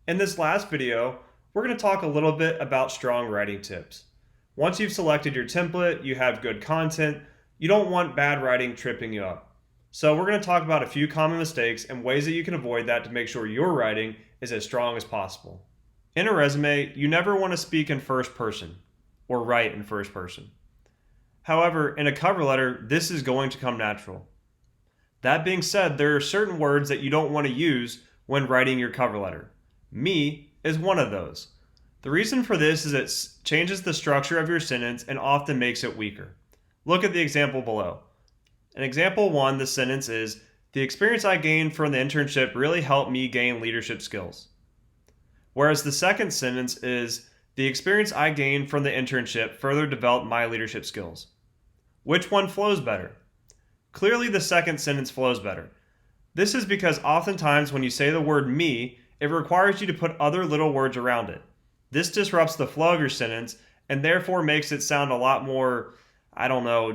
In this last video, we're going to talk a little bit about strong writing tips. Once you've selected your template, you have good content, you don't want bad writing tripping you up. So we're going to talk about a few common mistakes and ways that you can avoid that to make sure your writing is as strong as possible. In a resume, you never want to speak in first person or write in first person. However, in a cover letter, this is going to come natural. That being said, there are certain words that you don't want to use when writing your cover letter. Me is one of those. The reason for this is it changes the structure of your sentence and often makes it weaker. Look at the example below. In example 1, the sentence is, "The experience I gained from the internship really helped me gain leadership skills." Whereas the second sentence is, "The experience I gained from the internship further developed my leadership skills." Which one flows better? Clearly, the second sentence flows better. This is because oftentimes when you say the word me, it requires you to put other little words around it. This disrupts the flow of your sentence and therefore makes it sound a lot more,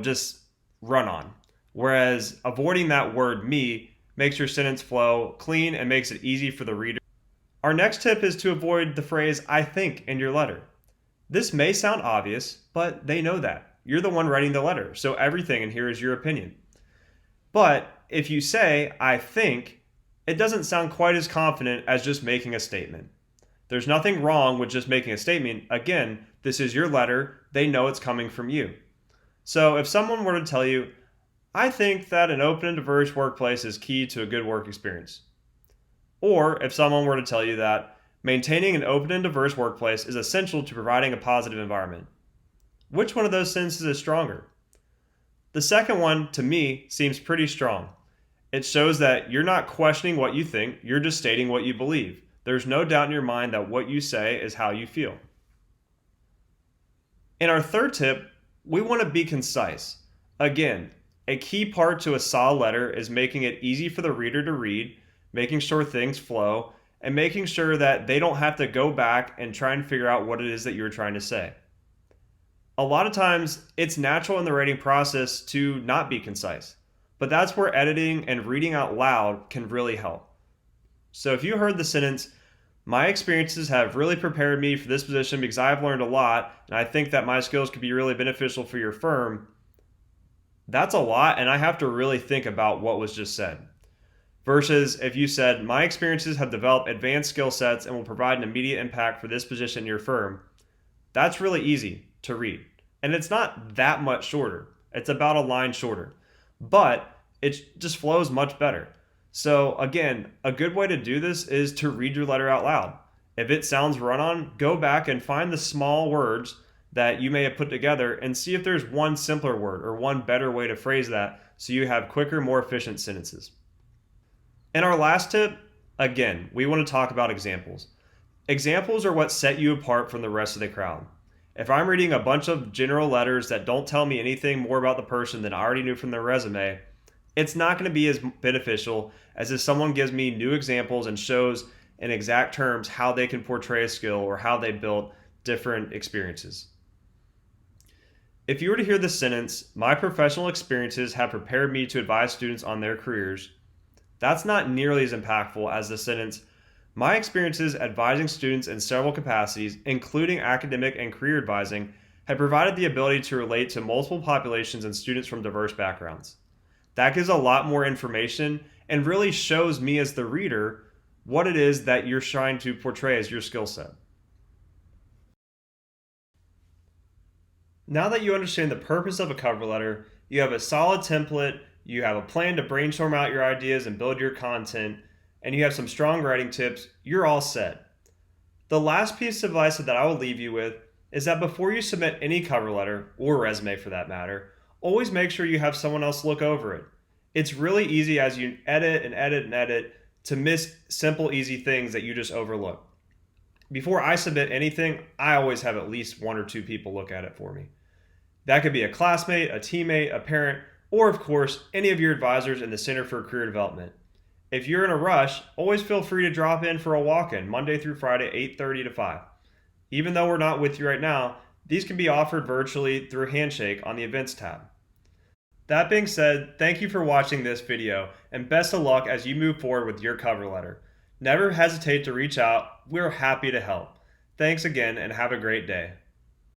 just run on. Whereas avoiding that word me makes your sentence flow clean and makes it easy for the reader. Our next tip is to avoid the phrase "I think" in your letter. This may sound obvious, but they know that. You're the one writing the letter, so everything in here is your opinion. But if you say "I think," it doesn't sound quite as confident as just making a statement. There's nothing wrong with just making a statement. Again, this is your letter, they know it's coming from you. So if someone were to tell you, "I think that an open and diverse workplace is key to a good work experience." Or if someone were to tell you that maintaining an open and diverse workplace is essential to providing a positive environment. Which one of those sentences is stronger? The second one, to me, seems pretty strong. It shows that you're not questioning what you think, you're just stating what you believe. There's no doubt in your mind that what you say is how you feel. In our third tip, we want to be concise. Again, a key part to a solid letter is making it easy for the reader to read, making sure things flow, and making sure that they don't have to go back and try and figure out what it is that you're trying to say. A lot of times, it's natural in the writing process to not be concise, but that's where editing and reading out loud can really help. So if you heard the sentence, "My experiences have really prepared me for this position because I've learned a lot, and I think that my skills could be really beneficial for your firm," that's a lot, and I have to really think about what was just said. Versus if you said, "My experiences have developed advanced skill sets and will provide an immediate impact for this position in your firm," that's really easy to read. And it's not that much shorter. It's about a line shorter. But it just flows much better. So again, a good way to do this is to read your letter out loud. If it sounds run on, go back and find the small words that you may have put together and see if there's one simpler word or one better way to phrase that so you have quicker, more efficient sentences. In our last tip, again, we want to talk about examples. Examples are what set you apart from the rest of the crowd. If I'm reading a bunch of general letters that don't tell me anything more about the person than I already knew from their resume, it's not going to be as beneficial as if someone gives me new examples and shows in exact terms how they can portray a skill or how they built different experiences. If you were to hear the sentence, "My professional experiences have prepared me to advise students on their careers," that's not nearly as impactful as the sentence, "My experiences advising students in several capacities, including academic and career advising, have provided the ability to relate to multiple populations and students from diverse backgrounds." That gives a lot more information and really shows me as the reader what it is that you're trying to portray as your skill set. Now that you understand the purpose of a cover letter, you have a solid template, you have a plan to brainstorm out your ideas and build your content, and you have some strong writing tips, you're all set. The last piece of advice that I will leave you with is that before you submit any cover letter, or resume for that matter, always make sure you have someone else look over it. It's really easy as you edit and edit and edit to miss simple, easy things that you just overlook. Before I submit anything, I always have at least one or two people look at it for me. That could be a classmate, a teammate, a parent, or of course, any of your advisors in the Center for Career Development. If you're in a rush, always feel free to drop in for a walk-in Monday through Friday, 8:30 to 5. Even though we're not with you right now, these can be offered virtually through Handshake on the Events tab. That being said, thank you for watching this video, and best of luck as you move forward with your cover letter. Never hesitate to reach out. We're happy to help. Thanks again and have a great day.